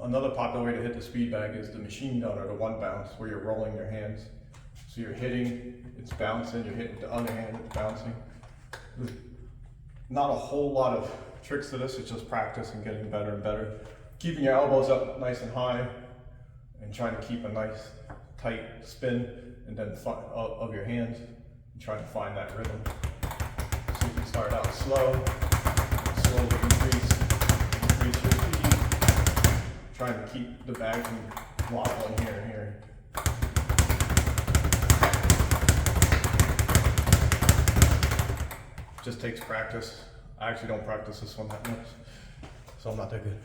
Another popular way to hit the speed bag is the machine gun or the one bounce, where you're rolling your hands. So you're hitting, it's bouncing, you're hitting the other hand, it's bouncing. There's not a whole lot of tricks to this, it's just practice and getting better and better. Keeping your elbows up nice and high and trying to keep a nice tight spin and then of your hands and trying to find that rhythm. So you can start out slow, slowly increase your speed, trying to keep the bag from wobbling here and here. Just takes practice. I actually don't practice this one that much, so I'm not that good.